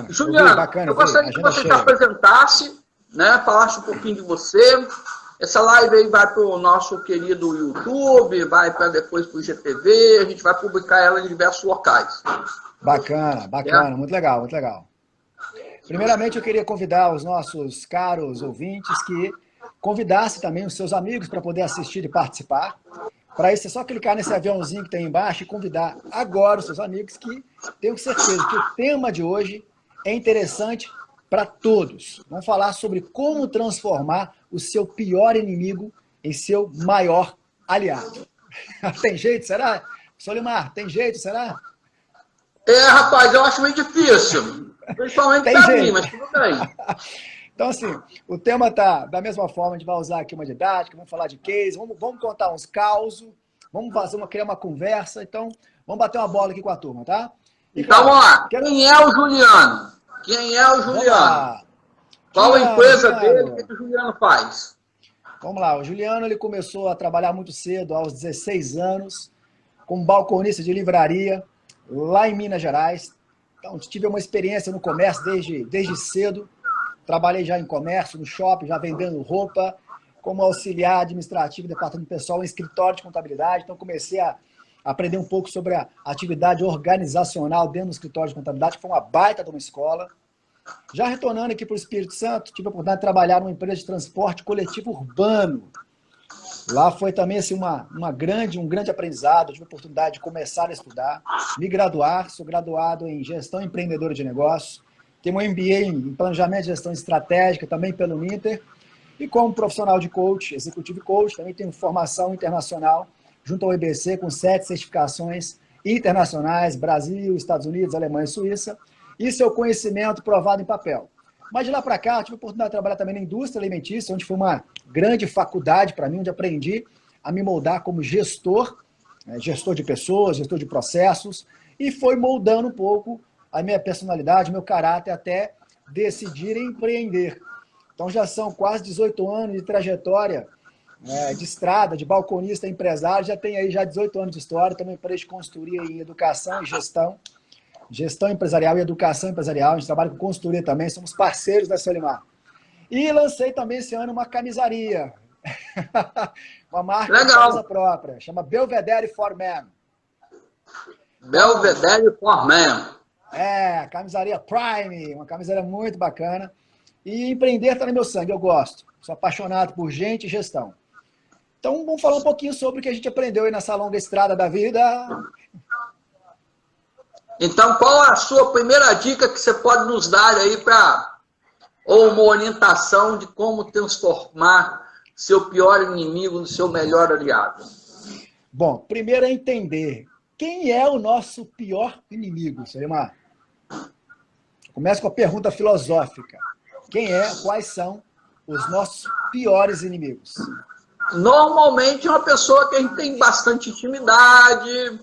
Juliano, Bacana, eu gostaria que agenda você se cheia. apresentasse, né? Falasse um pouquinho de você. Essa live aí vai para o nosso querido YouTube, vai para depois para o GTV, a gente vai publicar ela em diversos locais. Bacana, bacana, Certo? muito legal, muito legal. Primeiramente, eu queria convidar os nossos caros ouvintes que convidassem também os seus amigos para poder assistir e participar. Para isso, é só clicar nesse aviãozinho que tem embaixo e convidar agora os seus amigos que tenho certeza que o tema de hoje é interessante para todos. Vamos falar sobre como transformar o seu pior inimigo em seu maior aliado. Tem jeito, será? Solimar, tem jeito, será? Rapaz, eu acho meio difícil. Principalmente Tem para mim, jeito. mas tudo bem. Então, assim, o tema tá da mesma forma, a gente vai usar aqui uma didática, vamos falar de case, vamos contar uns causos, vamos criar uma conversa, então vamos bater uma bola aqui com a turma, tá? E, Então cara, vamos lá. quero... Quem é o Juliano? Quem é o Vamos Juliano? lá. Qual a Juliano, empresa dele? O que Juliano. o Juliano faz? Vamos lá, o Juliano ele começou a trabalhar muito cedo, aos 16 anos, como balconista de livraria, lá em Minas Gerais. Então, tive uma experiência no comércio desde cedo. Trabalhei já em comércio, no shopping, já vendendo roupa, como auxiliar administrativo, departamento pessoal, em escritório de contabilidade. Então, comecei a aprender um pouco sobre a atividade organizacional dentro do escritório de contabilidade, que foi uma baita de uma escola. Já retornando aqui para o Espírito Santo, tive a oportunidade de trabalhar numa empresa de transporte coletivo urbano. Lá foi também assim, um grande aprendizado, tive a oportunidade de começar a estudar, me graduar, sou graduado em gestão empreendedora de negócios, tenho um MBA em planejamento e gestão estratégica também pelo Uninter, e como profissional de coach, executive coach, também tenho formação internacional junto ao EBC com 7 certificações internacionais, Brasil, Estados Unidos, Alemanha e Suíça, e seu conhecimento provado em papel. Mas de lá para cá, eu tive a oportunidade de trabalhar também na indústria alimentícia, onde foi uma grande faculdade para mim, onde aprendi a me moldar como gestor, gestor de pessoas, gestor de processos, e foi moldando um pouco a minha personalidade, meu caráter, até decidir empreender. Então já são quase 18 anos de trajetória de estrada, de balconista, empresário, já tem aí já 18 anos de história, também empresa de consultoria em educação e gestão empresarial e educação empresarial, a gente trabalha com consultoria também, somos parceiros da Solimar. E lancei também esse ano uma camisaria, uma marca de camisa Legal. própria, chama Belvedere for Men. Então, Belvedere for Man. camisaria Prime, uma camisaria muito bacana. E empreender está no meu sangue, eu gosto. Sou apaixonado por gente e gestão. Então, vamos falar um pouquinho sobre o que a gente aprendeu aí nessa longa estrada da vida. Então, qual a sua primeira dica que você pode nos dar aí ou uma orientação de como transformar seu pior inimigo no seu melhor aliado? Bom, primeiro é entender quem é o nosso pior inimigo, Solimar. Começa com a pergunta filosófica. Quais são os nossos piores inimigos? Normalmente é uma pessoa que a gente tem bastante intimidade,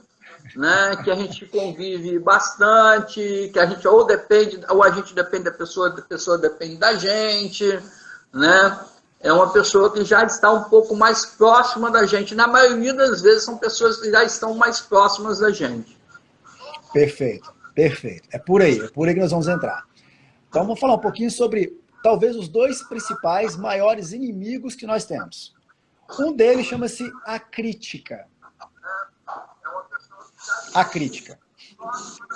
né? Que a gente convive bastante, que a gente ou a gente depende da pessoa, a pessoa depende da gente, né? É uma pessoa que já está um pouco mais próxima da gente. Na maioria das vezes são pessoas que já estão mais próximas da gente. Perfeito, perfeito. É por aí que nós vamos entrar. Então vamos falar um pouquinho sobre talvez os 2 principais maiores inimigos que nós temos. Um deles chama-se a crítica. A crítica.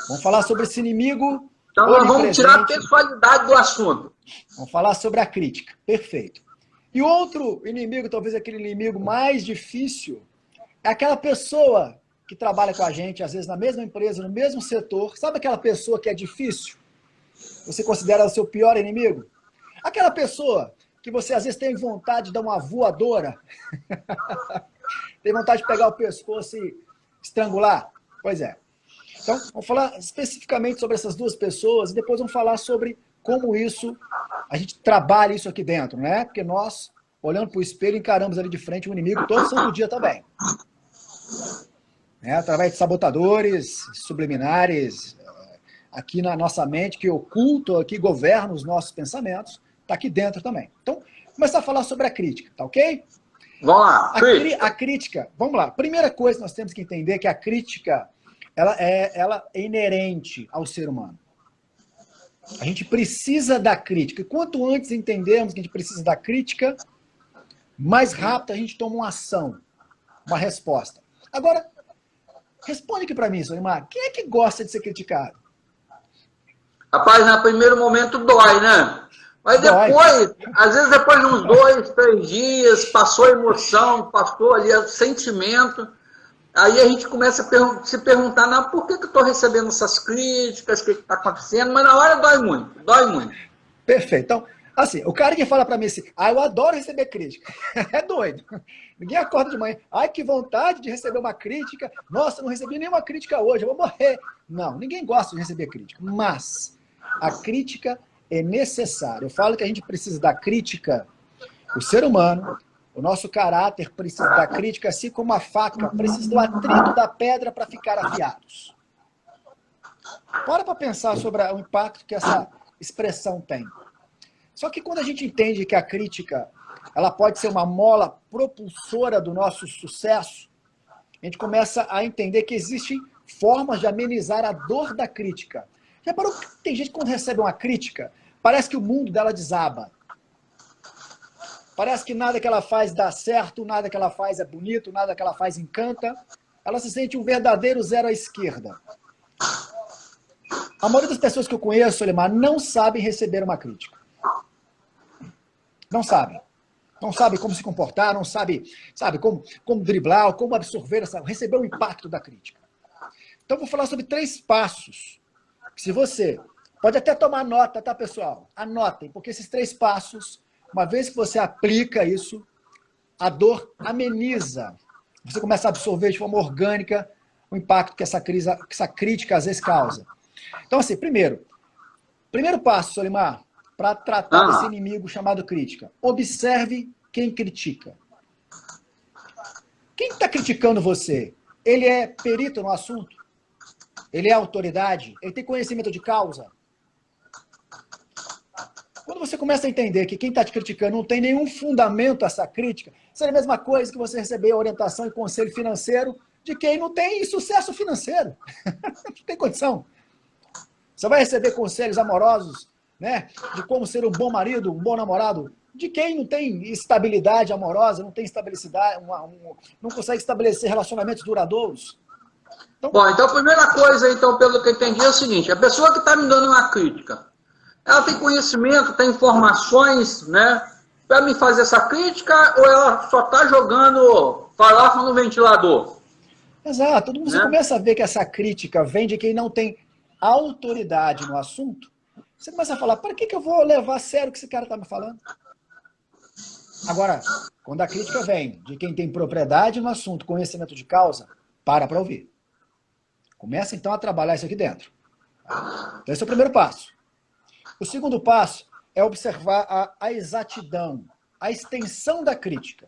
Vamos falar sobre esse inimigo. Então nós vamos tirar a pessoalidade do assunto. Vamos falar sobre a crítica. Perfeito. E outro inimigo, talvez aquele inimigo mais difícil, é aquela pessoa que trabalha com a gente, às vezes na mesma empresa, no mesmo setor. Sabe aquela pessoa que é difícil? Você considera o seu pior inimigo? Aquela pessoa que você às vezes tem vontade de dar uma voadora. Tem vontade de pegar o pescoço e estrangular? Pois é. Então, vamos falar especificamente sobre essas 2 pessoas e depois vamos falar sobre como a gente trabalha isso aqui dentro, né? Porque nós, olhando para o espelho, encaramos ali de frente um inimigo todo santo dia também. Através de sabotadores, subliminares, aqui na nossa mente, que ocultam, que governam os nossos pensamentos, está aqui dentro também. Então, começar a falar sobre a crítica, tá ok? Vamos lá. A crítica, vamos lá. Primeira coisa que nós temos que entender é que a crítica ela é inerente ao ser humano. A gente precisa da crítica. E quanto antes entendermos que a gente precisa da crítica, mais rápido a gente toma uma ação, uma resposta. Agora, responde aqui para mim, Solimar. Quem é que gosta de ser criticado? Rapaz, no primeiro momento dói, né? Mas depois, às vezes depois de uns 2, 3 dias, passou a emoção, passou ali o sentimento, aí a gente começa a se perguntar, não, por que eu estou recebendo essas críticas, o que está acontecendo? Mas na hora dói muito, dói muito. Perfeito. Então, assim, o cara que fala para mim assim, eu adoro receber crítica, é doido. Ninguém acorda de manhã, que vontade de receber uma crítica, nossa, não recebi nenhuma crítica hoje, eu vou morrer. Não, ninguém gosta de receber crítica, mas a crítica é necessária. Eu falo que a gente precisa da crítica, o ser humano, o nosso caráter precisa da crítica, assim como a faca precisa do atrito da pedra para ficar afiados. Para pensar sobre o impacto que essa expressão tem. Só que quando a gente entende que a crítica ela pode ser uma mola propulsora do nosso sucesso, a gente começa a entender que existem formas de amenizar a dor da crítica. Já parou que tem gente que quando recebe uma crítica, parece que o mundo dela desaba. Parece que nada que ela faz dá certo, nada que ela faz é bonito, nada que ela faz encanta. Ela se sente um verdadeiro zero à esquerda. A maioria das pessoas que eu conheço, Solimar, não sabem receber uma crítica. Não sabem. Não sabem como se comportar, não sabem, como driblar, como absorver, receber o impacto da crítica. Então, eu vou falar sobre 3 passos. Se você... Pode até tomar nota, tá, pessoal? Anotem, porque esses 3 passos, uma vez que você aplica isso, a dor ameniza. Você começa a absorver de forma orgânica o impacto que essa crítica às vezes causa. Então, assim, primeiro passo, Solimar, para tratar desse inimigo chamado crítica. Observe quem critica. Quem está criticando você? Ele é perito no assunto? Ele é autoridade? Ele tem conhecimento de causa? Quando você começa a entender que quem está te criticando não tem nenhum fundamento essa crítica, seria a mesma coisa que você receber orientação e conselho financeiro de quem não tem sucesso financeiro. Não tem condição. Você vai receber conselhos amorosos, né, de como ser um bom marido, um bom namorado, de quem não tem estabilidade amorosa, não tem estabilidade, não consegue estabelecer relacionamentos duradouros. Então... Bom, então a primeira coisa, então, pelo que eu entendi, é o seguinte, a pessoa que está me dando uma crítica, ela tem conhecimento, tem informações, né, para me fazer essa crítica, ou ela só está jogando farofa no ventilador? Exato. Quando você começa a ver que essa crítica vem de quem não tem autoridade no assunto, você começa a falar, para que eu vou levar a sério o que esse cara está me falando? Agora, quando a crítica vem de quem tem propriedade no assunto, conhecimento de causa, para ouvir. Começa então a trabalhar isso aqui dentro. Então esse é o primeiro passo. O segundo passo é observar a exatidão, a extensão da crítica.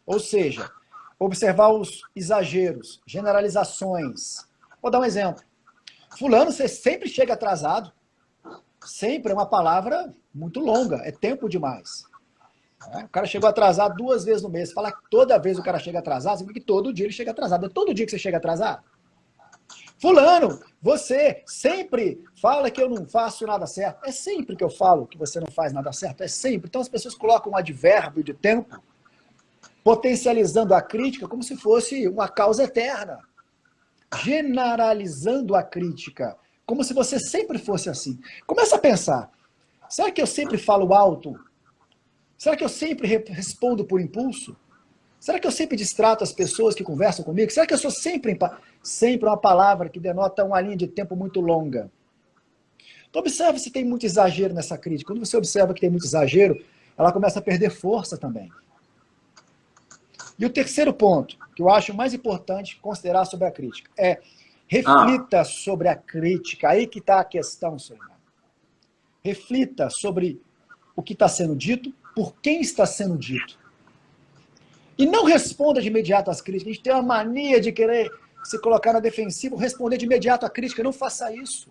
Ou seja, observar os exageros, generalizações. Vou dar um exemplo. Fulano, você sempre chega atrasado. Sempre é uma palavra muito longa, é tempo demais. O cara chegou atrasado 2 vezes no mês. Você fala que toda vez o cara chega atrasado, significa que todo dia ele chega atrasado. É todo dia que você chega atrasado. Fulano, você sempre fala que eu não faço nada certo. É sempre que eu falo que você não faz nada certo. É sempre. Então as pessoas colocam um advérbio de tempo, potencializando a crítica como se fosse uma causa eterna. Generalizando a crítica, como se você sempre fosse assim. Começa a pensar, será que eu sempre falo alto? Será que eu sempre respondo por impulso? Será que eu sempre distrato as pessoas que conversam comigo? Será que eu sou sempre uma palavra que denota uma linha de tempo muito longa? Então observe se tem muito exagero nessa crítica. Quando você observa que tem muito exagero, ela começa a perder força também. E o terceiro ponto, que eu acho mais importante considerar sobre a crítica, é reflita sobre a crítica. Aí que está a questão, senhor. Reflita sobre o que está sendo dito, por quem está sendo dito. E não responda de imediato às críticas. A gente tem uma mania de querer se colocar na defensiva, responder de imediato à crítica. Não faça isso.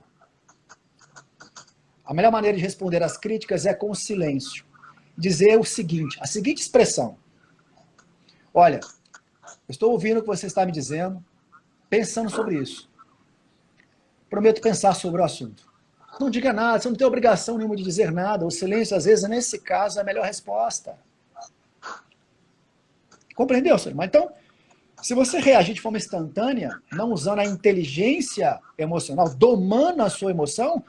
A melhor maneira de responder às críticas é com o silêncio. Dizer o seguinte, a seguinte expressão. Olha, eu estou ouvindo o que você está me dizendo, pensando sobre isso. Prometo pensar sobre o assunto. Não diga nada, você não tem obrigação nenhuma de dizer nada. O silêncio, às vezes, nesse caso, é a melhor resposta. Compreendeu, senhor? Mas então, se você reagir de forma instantânea, não usando a inteligência emocional, domando a sua emoção,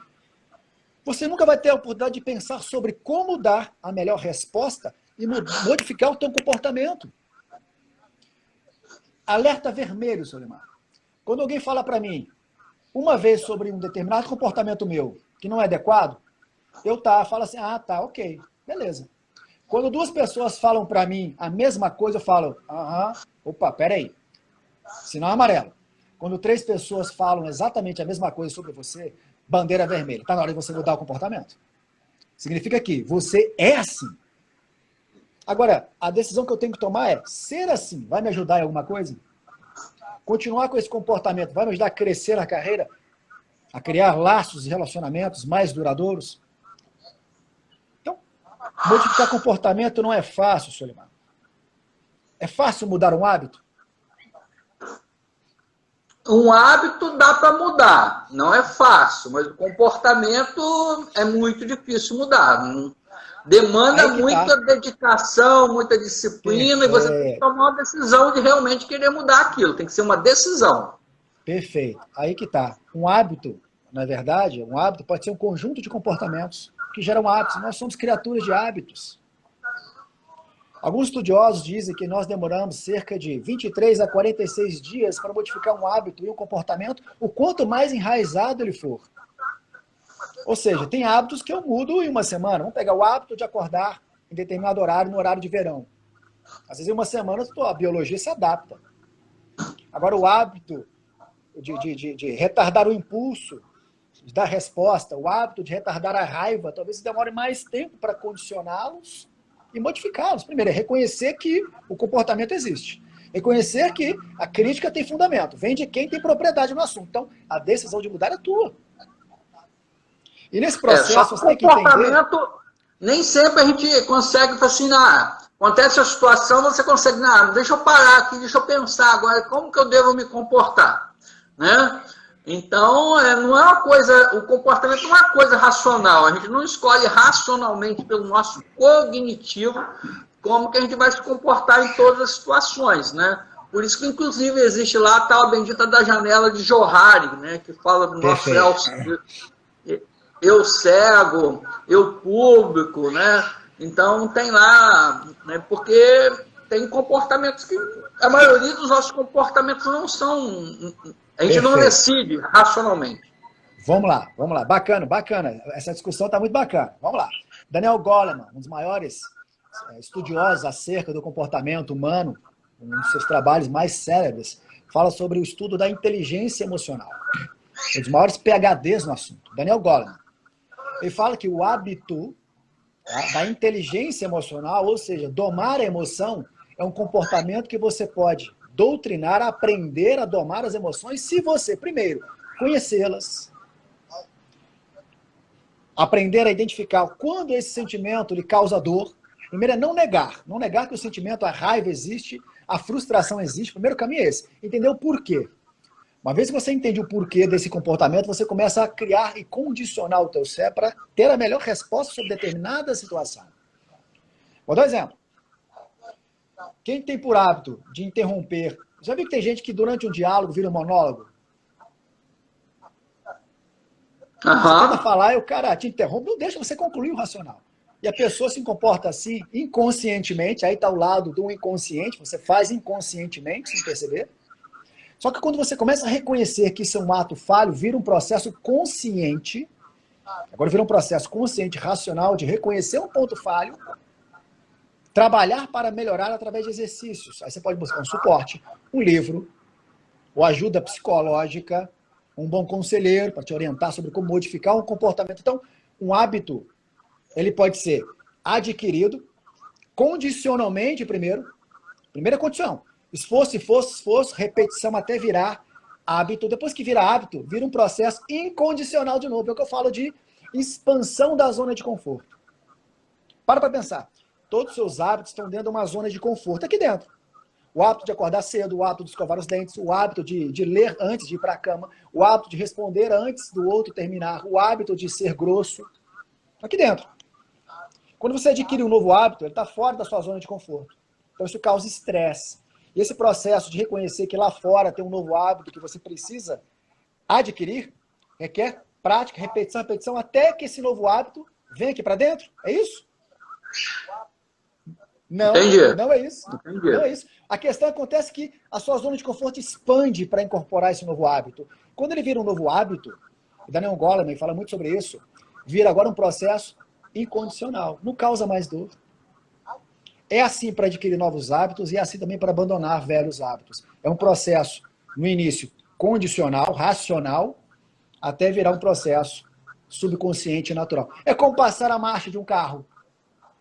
você nunca vai ter a oportunidade de pensar sobre como dar a melhor resposta e modificar o seu comportamento. Alerta vermelho, Solimar. Quando alguém fala para mim, uma vez sobre um determinado comportamento meu, que não é adequado, eu falo assim, ok, beleza. Quando duas pessoas falam para mim a mesma coisa, eu falo, opa, peraí, sinal amarelo. Quando 3 pessoas falam exatamente a mesma coisa sobre você, bandeira vermelha. Está na hora de você mudar o comportamento. Significa que você é assim. Agora, a decisão que eu tenho que tomar é ser assim. Vai me ajudar em alguma coisa? Continuar com esse comportamento vai me ajudar a crescer na carreira? A criar laços e relacionamentos mais duradouros? Então, modificar comportamento não é fácil, Solimar. É fácil mudar um hábito? Um hábito dá para mudar, não é fácil, mas o comportamento é muito difícil mudar. Demanda muita dedicação, muita disciplina, e você tem que tomar uma decisão de realmente querer mudar aquilo. Tem que ser uma decisão. Perfeito. Aí que está. Um hábito, na verdade, um hábito pode ser um conjunto de comportamentos que geram hábitos. Nós somos criaturas de hábitos. Alguns estudiosos dizem que nós demoramos cerca de 23 a 46 dias para modificar um hábito e um comportamento, o quanto mais enraizado ele for. Ou seja, tem hábitos que eu mudo em uma semana. Vamos pegar o hábito de acordar em determinado horário, no horário de verão. Às vezes, em uma semana, a biologia se adapta. Agora, o hábito de retardar o impulso, de dar resposta, o hábito de retardar a raiva, talvez demore mais tempo para condicioná-los e modificá-los. Primeiro, é reconhecer que o comportamento existe. Reconhecer que a crítica tem fundamento. Vem de quem tem propriedade no assunto. Então, a decisão de mudar é tua. E nesse processo, você tem que entender... Nem sempre a gente consegue fascinar. Acontece a situação, você consegue... deixa eu parar aqui, deixa eu pensar agora como que eu devo me comportar. Né? Então, não é uma coisa... O comportamento não é uma coisa racional. A gente não escolhe racionalmente pelo nosso cognitivo como que a gente vai se comportar em todas as situações, né? Por isso que, inclusive, existe lá a tal bendita da janela de Johari, né? Que fala do nosso eu cego, eu público, né? Então, tem lá, né? Porque tem comportamentos que a maioria dos nossos comportamentos não são... A gente não decide racionalmente. Vamos lá. Bacana. Essa discussão está muito bacana. Vamos lá. Daniel Goleman, um dos maiores estudiosos acerca do comportamento humano, um dos seus trabalhos mais célebres, fala sobre o estudo da inteligência emocional. Um dos maiores PhDs no assunto. Daniel Goleman. Ele fala que o hábito da inteligência emocional, ou seja, domar a emoção, é um comportamento que você pode doutrinar, aprender a domar as emoções, se você, primeiro, conhecê-las, aprender a identificar quando esse sentimento lhe causa dor. Primeiro é não negar que o sentimento, a raiva existe, a frustração existe. O primeiro caminho é esse, entender o porquê. Uma vez que você entende o porquê desse comportamento, você começa a criar e condicionar o teu cérebro para ter a melhor resposta sobre determinada situação. Vou dar um exemplo. Quem tem por hábito de interromper... Já viu que tem gente que durante um diálogo vira um monólogo? Você tenta falar e o cara te interrompe, não deixa você concluir o racional. E a pessoa se comporta assim inconscientemente, aí está ao lado do inconsciente, você faz inconscientemente, sem perceber. Só que quando você começa a reconhecer que isso é um ato falho, vira um processo consciente, agora vira um processo consciente, racional, de reconhecer um ponto falho, trabalhar para melhorar através de exercícios. Aí você pode buscar um suporte, um livro, ou ajuda psicológica, um bom conselheiro para te orientar sobre como modificar um comportamento. Então, um hábito, ele pode ser adquirido condicionalmente primeiro. Primeira condição. Esforço, repetição até virar hábito. Depois que vira hábito, vira um processo incondicional de novo. É o que eu falo de expansão da zona de conforto. Para pensar. Todos os seus hábitos estão dentro de uma zona de conforto aqui dentro. O hábito de acordar cedo, o hábito de escovar os dentes, o hábito de ler antes de ir para a cama, o hábito de responder antes do outro terminar, o hábito de ser grosso. Aqui dentro. Quando você adquire um novo hábito, ele está fora da sua zona de conforto. Então isso causa estresse. E esse processo de reconhecer que lá fora tem um novo hábito que você precisa adquirir, requer prática, repetição, repetição, até que esse novo hábito venha aqui para dentro. É isso? Não, Entendi. não é isso. Entendi. Não é isso. A questão acontece que a sua zona de conforto expande para incorporar esse novo hábito. Quando ele vira um novo hábito, o Daniel Goleman fala muito sobre isso, vira agora um processo incondicional. Não causa mais dor. É assim para adquirir novos hábitos e é assim também para abandonar velhos hábitos. É um processo, no início, condicional, racional, até virar um processo subconsciente e natural. É como passar a marcha de um carro.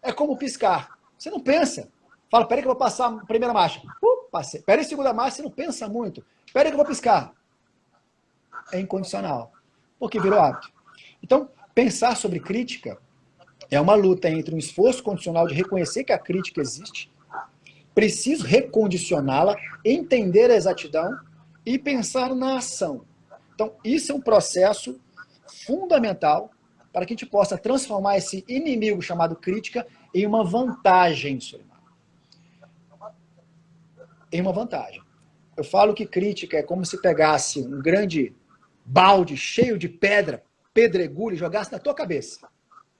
É como piscar. Você não pensa. Fala, peraí que eu vou passar a primeira marcha. Passei. Peraí a segunda marcha, você não pensa muito. Peraí que eu vou piscar. É incondicional. Porque virou hábito. Então, pensar sobre crítica é uma luta entre um esforço condicional de reconhecer que a crítica existe, preciso recondicioná-la, entender a exatidão e pensar na ação. Então, isso é um processo fundamental para que a gente possa transformar esse inimigo chamado crítica em uma vantagem, Solimar. Em uma vantagem. Eu falo que crítica é como se pegasse um grande balde cheio de pedra, pedregulho, e jogasse na tua cabeça.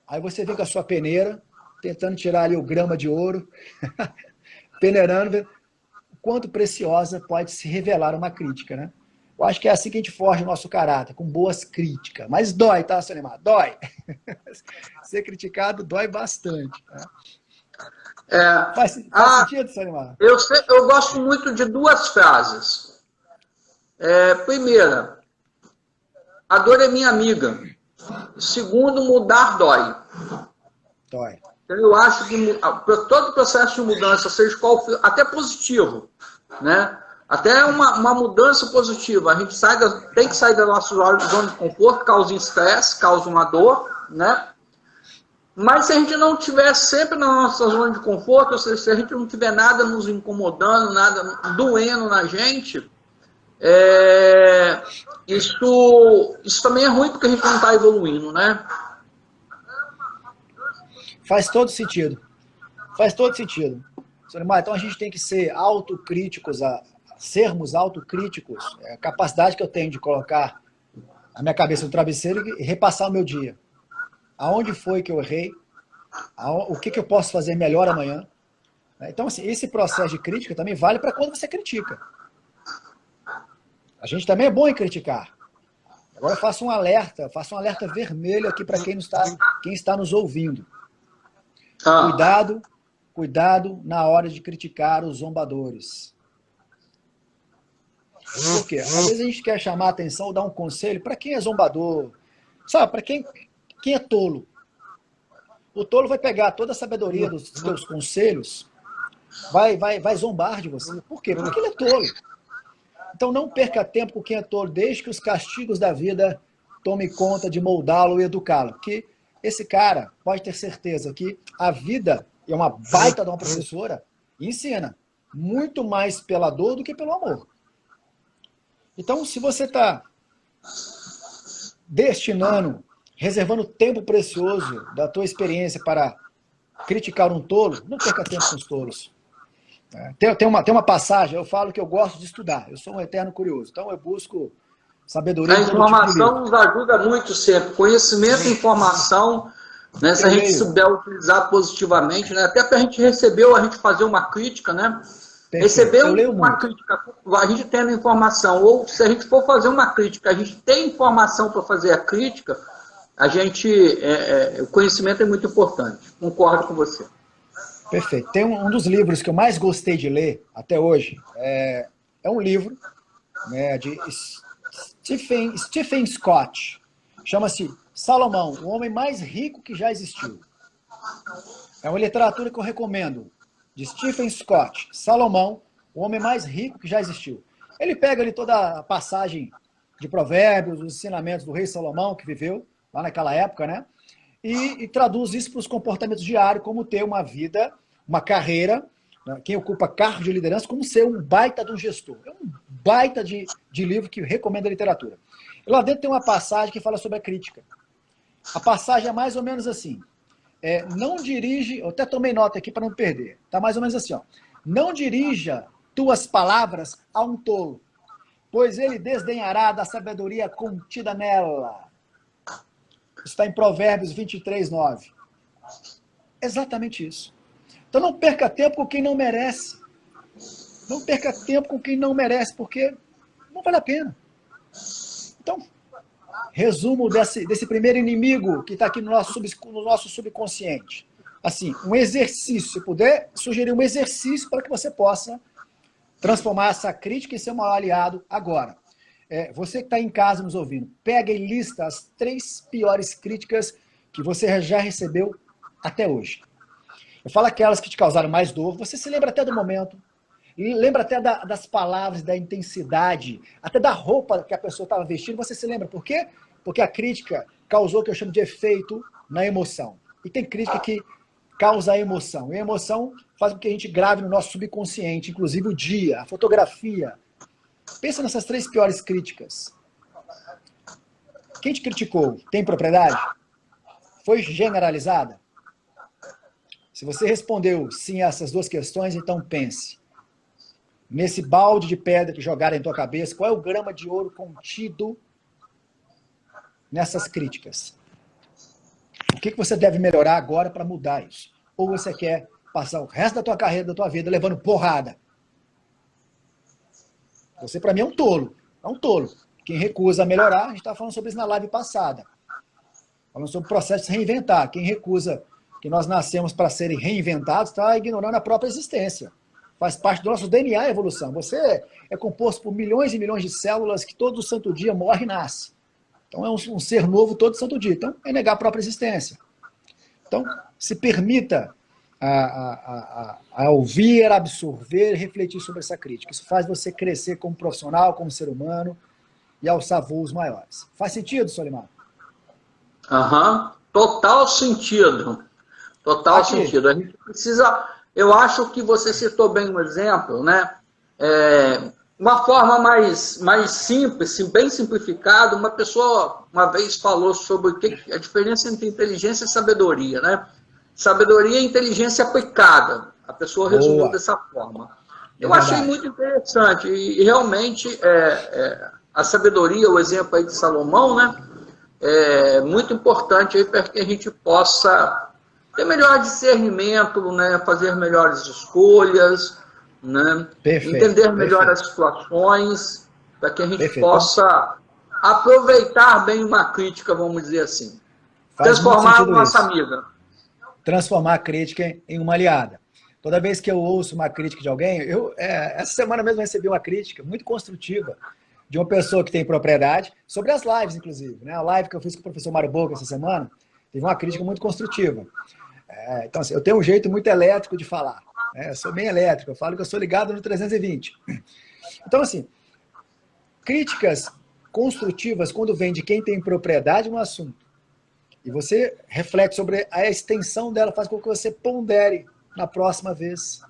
Aí você vem com a sua peneira, tentando tirar ali o grama de ouro, peneirando, vendo o quanto preciosa pode se revelar uma crítica, né? Eu acho que é assim que a gente forja o nosso caráter, com boas críticas. Mas dói, tá, Solimar? Dói. Ser criticado dói bastante. Tá? Faz sentido, Solimar? Eu gosto muito de duas frases. Primeira, a dor é minha amiga. Segundo, mudar dói. Dói. Eu acho que todo o processo de mudança, seja qual for, até positivo, né? Até uma mudança positiva. A gente tem que sair da nossa zona de conforto, causa estresse, causa uma dor, né? Mas se a gente não estiver sempre na nossa zona de conforto, ou seja, se a gente não tiver nada nos incomodando, nada doendo na gente, isso também é ruim porque a gente não está evoluindo, né? Faz todo sentido. Faz todo sentido. Solimar, então a gente tem que ser autocríticos, sermos autocríticos. É a capacidade que eu tenho de colocar a minha cabeça no travesseiro e repassar o meu dia. Aonde foi que eu errei? O que eu posso fazer melhor amanhã? Então, assim, esse processo de crítica também vale para quando você critica. A gente também é bom em criticar. Agora eu faço um alerta vermelho aqui para quem está nos ouvindo. Cuidado na hora de criticar os zombadores. Por quê? Às vezes a gente quer chamar a atenção ou dar um conselho para quem é zombador. Sabe, para quem é tolo. O tolo vai pegar toda a sabedoria dos teus conselhos, vai zombar de você. Por quê? Porque ele é tolo. Então não perca tempo com quem é tolo, desde que os castigos da vida tomem conta de moldá-lo e educá-lo. Porque esse cara, pode ter certeza que a vida é uma baita de uma professora e ensina muito mais pela dor do que pelo amor. Então, se você está reservando tempo precioso da tua experiência para criticar um tolo, não perca tempo com os tolos. Tem uma passagem, eu falo que eu gosto de estudar, eu sou um eterno curioso, então eu busco sabedoria. A informação nos ajuda muito sempre, conhecimento e informação, né, se a gente souber utilizar positivamente, né, até para a gente receber ou a gente fazer uma crítica, né? Receber uma crítica, a gente tendo informação, ou se a gente for fazer uma crítica, a gente tem informação para fazer a crítica, o conhecimento é muito importante. Concordo com você. Perfeito. Tem um dos livros que eu mais gostei de ler até hoje, é um livro, né, de Stephen Scott, chama-se Salomão, o homem mais rico que já existiu. É uma literatura que eu recomendo, de Stephen Scott, Salomão, o homem mais rico que já existiu. Ele pega ali toda a passagem de provérbios, os ensinamentos do rei Salomão, que viveu lá naquela época, né? E traduz isso para os comportamentos diários, como ter uma vida, uma carreira, né, quem ocupa cargo de liderança, como ser um baita de um gestor. É um baita de livro que recomendo a literatura. E lá dentro tem uma passagem que fala sobre a crítica. A passagem é mais ou menos assim. Não dirige, eu até tomei nota aqui para não perder. Está mais ou menos assim, ó. Não dirija tuas palavras a um tolo, pois ele desdenhará da sabedoria contida nela. Está em Provérbios 23, 9. Exatamente isso. Então não perca tempo com quem não merece. Não perca tempo com quem não merece, porque não vale a pena. Então, resumo desse primeiro inimigo que está aqui no nosso subconsciente. Assim, um exercício, se puder sugerir um exercício para que você possa transformar essa crítica em seu maior aliado agora. Você que está em casa nos ouvindo, pega e lista as 3 piores críticas que você já recebeu até hoje. Eu falo aquelas que te causaram mais dor, você se lembra até do momento, lembra até das palavras, da intensidade, até da roupa que a pessoa estava vestindo, você se lembra. Por quê? Porque a crítica causou o que eu chamo de efeito na emoção. E tem crítica que causa a emoção. E a emoção faz com que a gente grave no nosso subconsciente, inclusive o dia, a fotografia. Pensa nessas 3 piores críticas. Quem te criticou tem propriedade? Foi generalizada? Se você respondeu sim a essas 2 questões, então pense. Nesse balde de pedra que jogaram em tua cabeça, qual é o grama de ouro contido nessas críticas? O que você deve melhorar agora para mudar isso? Ou você quer passar o resto da tua carreira, da tua vida, levando porrada? Você, para mim, é um tolo. É um tolo. Quem recusa melhorar, a gente estava falando sobre isso na live passada. Falando sobre o processo de se reinventar. Quem recusa que nós nascemos para serem reinventados, está ignorando a própria existência. Faz parte do nosso DNA a evolução. Você é composto por milhões e milhões de células que todo santo dia morre e nasce. Então é um ser novo todo santo dia. Então é negar a própria existência. Então se permita a ouvir, absorver, refletir sobre essa crítica. Isso faz você crescer como profissional, como ser humano e alçar voos maiores. Faz sentido, Solimar? Total sentido. Total sentido. A gente precisa... Eu acho que você citou bem um exemplo, né? Uma forma mais simples, bem simplificada, uma pessoa uma vez falou sobre a diferença entre inteligência e sabedoria, né? Sabedoria é inteligência aplicada. A pessoa resumiu dessa forma. Eu achei muito interessante e realmente a sabedoria, o exemplo aí de Salomão, né? É muito importante aí para que a gente possa ter melhor discernimento, né? Fazer melhores escolhas, né? Entender melhor as situações, para que a gente possa aproveitar bem uma crítica, vamos dizer assim. Transformar a nossa amiga. Transformar a crítica em uma aliada. Toda vez que eu ouço uma crítica de alguém, essa semana mesmo recebi uma crítica muito construtiva de uma pessoa que tem propriedade, sobre as lives, inclusive. Né? A live que eu fiz com o professor Mário Boca essa semana, teve uma crítica muito construtiva. Então, assim, eu tenho um jeito muito elétrico de falar. Eu sou bem elétrico, eu falo que eu sou ligado no 320. Então, assim, críticas construtivas, quando vem de quem tem propriedade no assunto, e você reflete sobre a extensão dela, faz com que você pondere na próxima vez.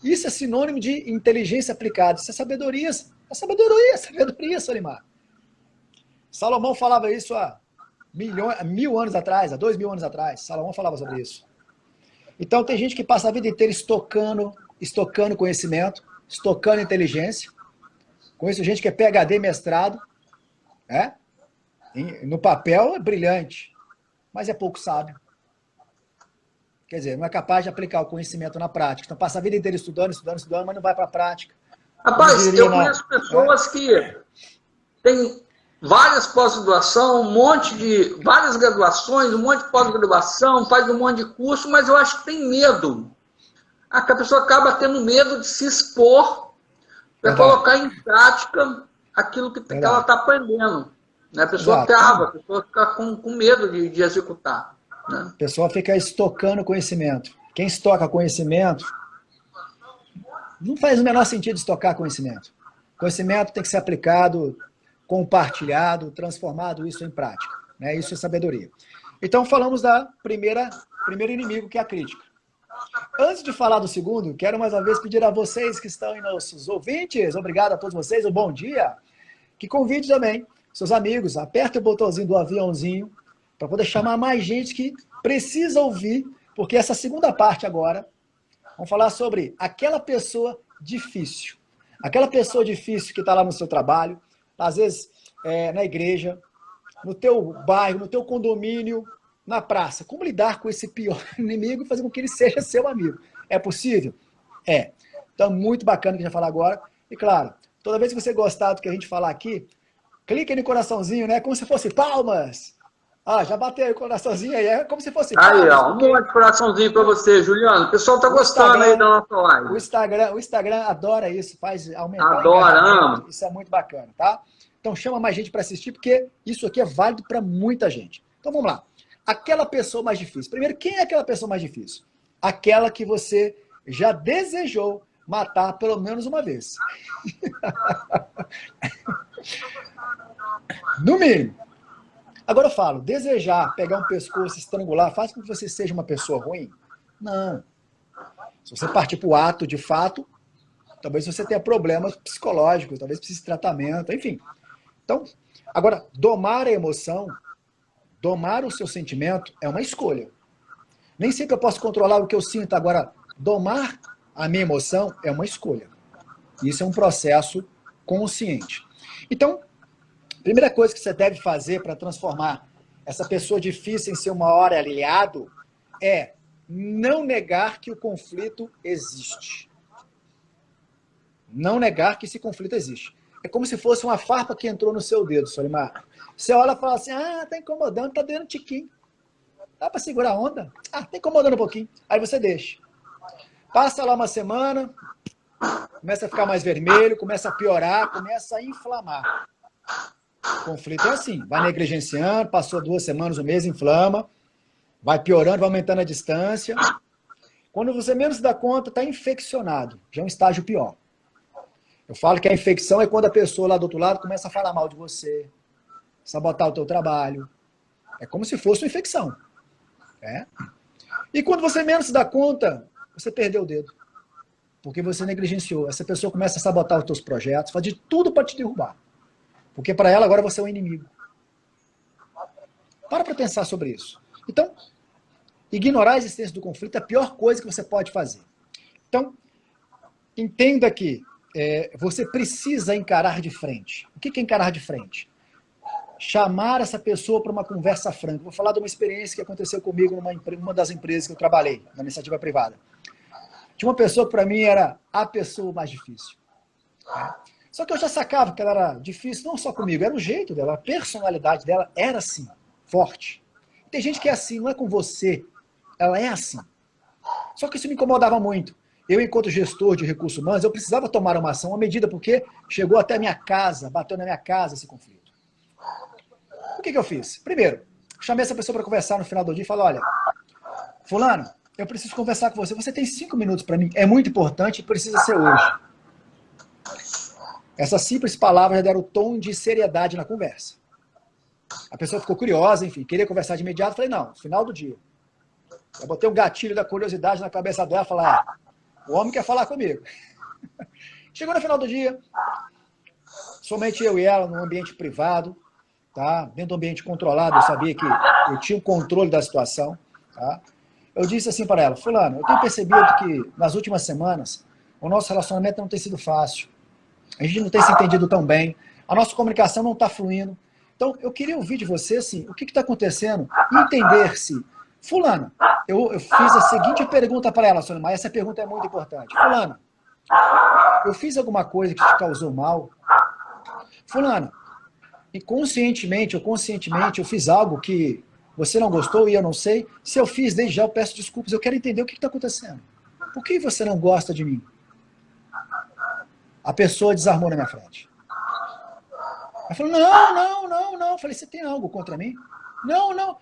Isso é sinônimo de inteligência aplicada. Isso é sabedoria. Sabedoria, Solimar. Salomão falava isso há 1000 anos atrás, há 2000 anos atrás. Salomão falava sobre isso. Então, tem gente que passa a vida inteira estocando conhecimento, estocando inteligência. Conheço gente que é PhD, mestrado. No papel é brilhante, mas é pouco sábio. Quer dizer, não é capaz de aplicar o conhecimento na prática. Então, passa a vida inteira estudando, mas não vai para a prática. Rapaz, eu conheço pessoas que têm várias pós-graduação, várias graduações, um monte de pós-graduação, faz um monte de curso, mas eu acho que tem medo. A pessoa acaba tendo medo de se expor para colocar em prática aquilo que ela está aprendendo. Né? A pessoa trava, a pessoa fica com medo de executar. Né? A pessoa fica estocando conhecimento. Quem estoca conhecimento, não faz o menor sentido estocar conhecimento. Conhecimento tem que ser aplicado, compartilhado, transformado isso em prática. Né? Isso é sabedoria. Então, falamos da primeiro inimigo, que é a crítica. Antes de falar do segundo, quero mais uma vez pedir a vocês que estão em nossos ouvintes, obrigado a todos vocês, um bom dia, que convide também seus amigos, aperte o botãozinho do aviãozinho para poder chamar mais gente que precisa ouvir, porque essa segunda parte agora, vamos falar sobre aquela pessoa difícil. Aquela pessoa difícil que está lá no seu trabalho, às vezes na igreja, no teu bairro, no teu condomínio, na praça. Como lidar com esse pior inimigo e fazer com que ele seja seu amigo? É possível? É. Então, muito bacana o que a gente vai falar agora. E claro, toda vez que você gostar do que a gente falar aqui, clique no coraçãozinho, né? Como se fosse palmas. Ah, já bateu o coraçãozinho aí, é como se fosse palmas. Aí, ó, um monte de coraçãozinho para você, Juliano. O pessoal tá gostando aí da nossa live. O Instagram adora isso, faz aumentar Adora, ama. Isso é muito bacana, tá? Então chama mais gente para assistir, porque isso aqui é válido para muita gente. Então vamos lá. Aquela pessoa mais difícil. Primeiro, quem é aquela pessoa mais difícil? Aquela que você já desejou matar pelo menos uma vez. No mínimo. Agora eu falo, desejar, pegar um pescoço, estrangular, faz com que você seja uma pessoa ruim? Não. Se você partir para o ato de fato, talvez você tenha problemas psicológicos, talvez precise de tratamento, enfim. Então, agora, domar a emoção, domar o seu sentimento é uma escolha. Nem sempre eu posso controlar o que eu sinto, agora, domar a minha emoção é uma escolha. Isso é um processo consciente. Então, a primeira coisa que você deve fazer para transformar essa pessoa difícil em seu maior aliado é não negar que o conflito existe. Não negar que esse conflito existe. É como se fosse uma farpa que entrou no seu dedo, Solimar. Você olha e fala assim, tá incomodando, tá doendo um tiquinho. Dá para segurar a onda? Tá incomodando um pouquinho. Aí você deixa. Passa lá uma semana, começa a ficar mais vermelho, começa a piorar, começa a inflamar. O conflito é assim, vai negligenciando, passou 2 semanas, um mês, inflama, vai piorando, vai aumentando a distância. Quando você menos se dá conta, está infeccionado, já é um estágio pior. Eu falo que a infecção é quando a pessoa lá do outro lado começa a falar mal de você, sabotar o teu trabalho. É como se fosse uma infecção. E quando você menos se dá conta, você perdeu o dedo. Porque você negligenciou. Essa pessoa começa a sabotar os teus projetos, faz de tudo para te derrubar. Porque para ela agora você é um inimigo. Para pensar sobre isso. Então, ignorar a existência do conflito é a pior coisa que você pode fazer. Então, entenda que você precisa encarar de frente. O que é encarar de frente? Chamar essa pessoa para uma conversa franca. Vou falar de uma experiência que aconteceu comigo numa das empresas que eu trabalhei, na iniciativa privada. Tinha uma pessoa que para mim era a pessoa mais difícil. Só que eu já sacava que ela era difícil, não só comigo, era o jeito dela, a personalidade dela era assim, forte. Tem gente que é assim, não é com você, ela é assim. Só que isso me incomodava muito. Eu, enquanto gestor de recursos humanos, eu precisava tomar uma ação, uma medida, porque chegou até a minha casa, bateu na minha casa esse conflito. O que eu fiz? Primeiro, chamei essa pessoa para conversar no final do dia e falei, olha, fulano, eu preciso conversar com você, você tem 5 minutos para mim, é muito importante e precisa ser hoje. Essas simples palavras já deram o tom de seriedade na conversa. A pessoa ficou curiosa, enfim, queria conversar de imediato. Falei, não, final do dia. Eu botei um gatilho da curiosidade na cabeça dela e falei, o homem quer falar comigo. Chegou no final do dia, somente eu e ela, num ambiente privado, tá? Dentro do ambiente controlado, eu sabia que eu tinha o controle da situação. Tá? Eu disse assim para ela, fulano, eu tenho percebido que nas últimas semanas o nosso relacionamento não tem sido fácil. A gente não tem se entendido tão bem. A nossa comunicação não está fluindo. Então, eu queria ouvir de você, assim, o que está acontecendo e entender se... Fulano, eu fiz a seguinte pergunta para ela, Solimar, essa pergunta é muito importante. Fulano, eu fiz alguma coisa que te causou mal? Fulano, inconscientemente ou conscientemente eu fiz algo que você não gostou e eu não sei? Se eu fiz, desde já eu peço desculpas. Eu quero entender o que está acontecendo. Por que você não gosta de mim? A pessoa desarmou na minha frente. Ela falou, não. Eu falei, você tem algo contra mim? Não.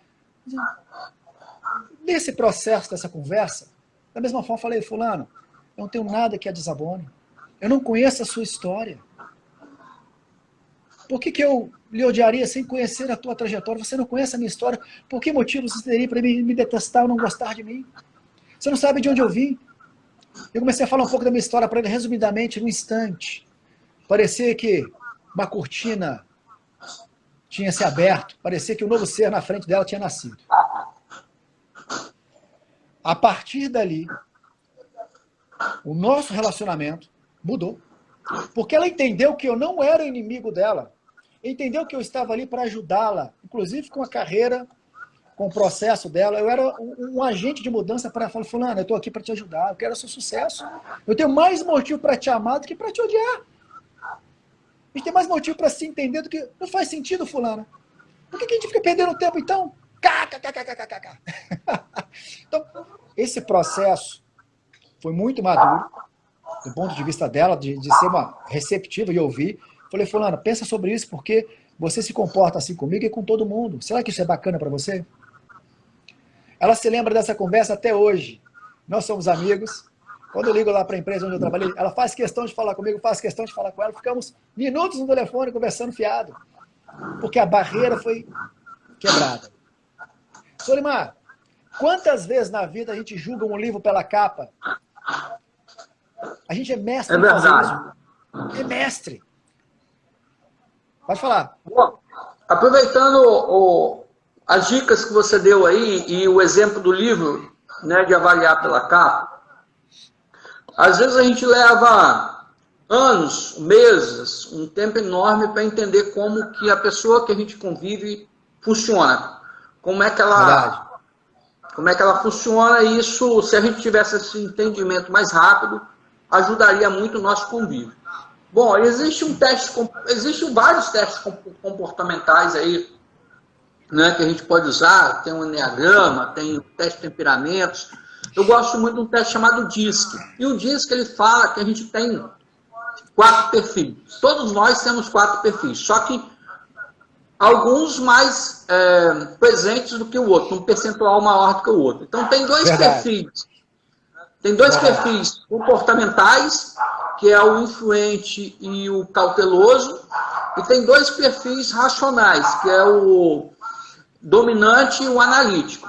Nesse processo dessa conversa, da mesma forma, eu falei, fulano, eu não tenho nada que a desabone. Eu não conheço a sua história. Por que eu lhe odiaria sem conhecer a tua trajetória? Você não conhece a minha história. Por que motivo você teria para me detestar ou não gostar de mim? Você não sabe de onde eu vim. Eu comecei a falar um pouco da minha história para ele, resumidamente, num instante. Parecia que uma cortina tinha se aberto, parecia que um novo ser na frente dela tinha nascido. A partir dali, o nosso relacionamento mudou. Porque ela entendeu que eu não era inimigo dela. Entendeu que eu estava ali para ajudá-la, inclusive com a carreira, com o processo dela. Eu era um agente de mudança para falar, fulano, eu estou aqui para te ajudar, eu quero seu sucesso. Eu tenho mais motivo para te amar do que para te odiar. A gente tem mais motivo para se entender do que... Não faz sentido, fulano. Por que a gente fica perdendo tempo, então? Então, esse processo foi muito maduro, do ponto de vista dela, de ser uma receptiva e ouvir. Falei, fulano, pensa sobre isso, porque você se comporta assim comigo e com todo mundo. Será que isso é bacana para você? Ela se lembra dessa conversa até hoje. Nós somos amigos. Quando eu ligo lá para a empresa onde eu trabalhei, ela faz questão de falar comigo, faz questão de falar com ela. Ficamos minutos no telefone conversando fiado. Porque a barreira foi quebrada. Solimar, quantas vezes na vida a gente julga um livro pela capa? A gente é mestre em fazer isso. É mestre. Pode falar. Bom, aproveitando as dicas que você deu aí e o exemplo do livro, né, de avaliar pela capa, às vezes a gente leva anos, meses, um tempo enorme para entender como que a pessoa que a gente convive funciona. Como é que ela funciona, e isso, se a gente tivesse esse entendimento mais rápido, ajudaria muito o nosso convívio. Bom, existem vários testes comportamentais aí, né, que a gente pode usar. Tem o Enneagrama, tem o teste de temperamentos. Eu gosto muito de um teste chamado DISC. E o DISC, ele fala que a gente tem 4 perfis. Todos nós temos 4 perfis, só que alguns mais presentes do que o outro, um percentual maior do que o outro. Então tem dois perfis. Tem dois perfis comportamentais, que é o influente e o cauteloso, e tem 2 perfis racionais, que é o dominante e o analítico.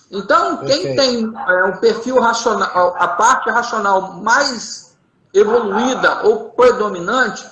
Então, quem tem um perfil racional, a parte racional mais evoluída ou predominante,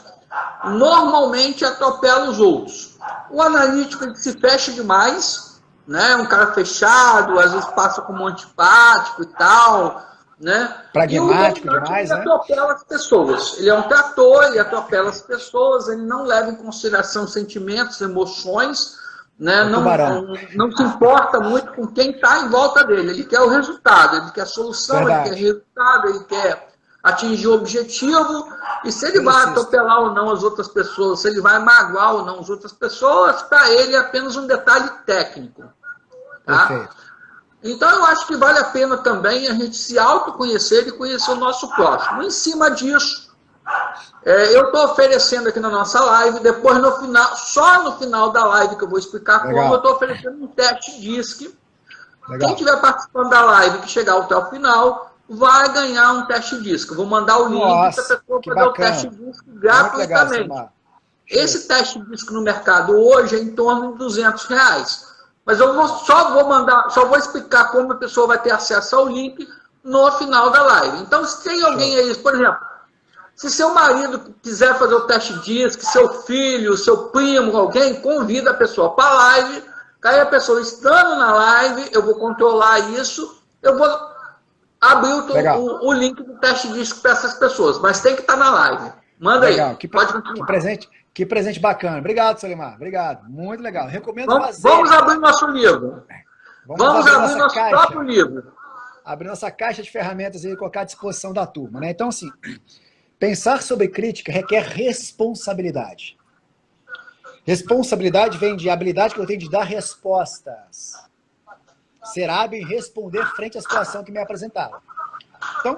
normalmente atropela os outros. O analítico, ele se fecha demais, né? Um cara fechado, às vezes passa como antipático e tal, né? Pragmático e o demais, ele né? atropela as pessoas. Ele é um trator, ele atropela as pessoas, ele não leva em consideração sentimentos, emoções, né? Não se importa muito com quem está em volta dele. Ele quer o resultado, ele quer a solução, ele quer resultado, ele quer atingir o objetivo. E se ele vai atropelar ou não as outras pessoas, se ele vai magoar ou não as outras pessoas, para ele é apenas um detalhe técnico. Tá? Perfeito. Então eu acho que vale a pena também a gente se autoconhecer e conhecer o nosso próximo. Em cima disso, eu estou oferecendo aqui na nossa live, depois no final, só no final da live que eu vou explicar como, eu estou oferecendo um teste DISC. Quem estiver participando da live que chegar até o final, vai ganhar um teste DISC. Eu vou mandar o link para a pessoa fazer o teste DISC gratuitamente. Esse teste DISC no mercado hoje é em torno de R$200. Mas eu só vou explicar como a pessoa vai ter acesso ao link no final da live. Então, se tem alguém aí, por exemplo, se seu marido quiser fazer o teste DISC, seu filho, seu primo, alguém, convida a pessoa para a live. Aí a pessoa estando na live, eu vou controlar isso, eu vou abrir o link do teste DISC para essas pessoas, mas tem que estar na live. Manda aí. Pode continuar. Que presente bacana. Obrigado, Solimar. Obrigado. Muito legal. Recomendo fazer. Vamos abrir nosso livro. Vamos abrir nosso próprio livro. Abrir nossa caixa de ferramentas e colocar à disposição da turma, né? Então, assim, pensar sobre crítica requer responsabilidade. Responsabilidade vem de habilidade que eu tenho de dar respostas. Ser hábil em responder frente à situação que me apresentaram. Então,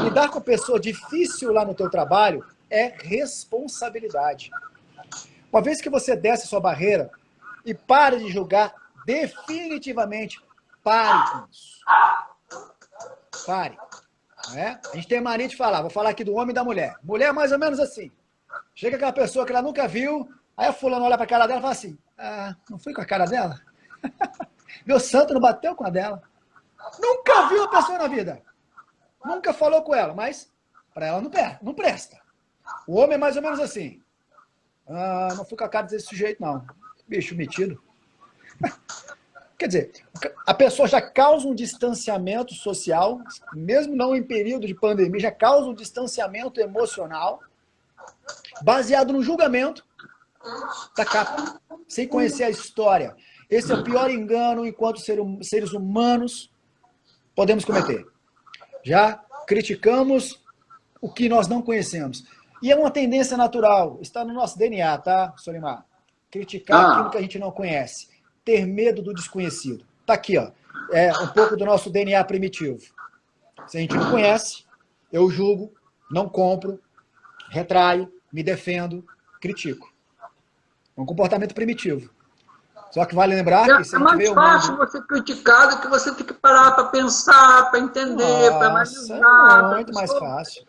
lidar com pessoa difícil lá no teu trabalho é responsabilidade. Uma vez que você desce a sua barreira e pare de julgar, definitivamente pare com isso. Pare. Né? A gente tem mania de falar, vou falar aqui do homem e da mulher. Mulher é mais ou menos assim. Chega aquela pessoa que ela nunca viu, aí a fulana olha para a cara dela e fala assim, não fui com a cara dela? Meu santo não bateu com a dela. Nunca viu a pessoa na vida. Nunca falou com ela, mas para ela não presta. O homem é mais ou menos assim. Ah, não fui com a cara desse sujeito, não. Bicho metido. Quer dizer, a pessoa já causa um distanciamento social, mesmo não em período de pandemia, já causa um distanciamento emocional, baseado no julgamento da capa, sem conhecer a história. Esse é o pior engano enquanto seres humanos podemos cometer. Já criticamos o que nós não conhecemos. E é uma tendência natural, está no nosso DNA, tá, Solimar? Criticar aquilo que a gente não conhece. Ter medo do desconhecido. Tá aqui, ó. É um pouco do nosso DNA primitivo. Se a gente não conhece, eu julgo, não compro, retraio, me defendo, critico. É um comportamento primitivo. Só que vale lembrar que se a gente mais fácil você criticar do que você ter que parar para pensar, para entender, para analisar. É muito mais fácil.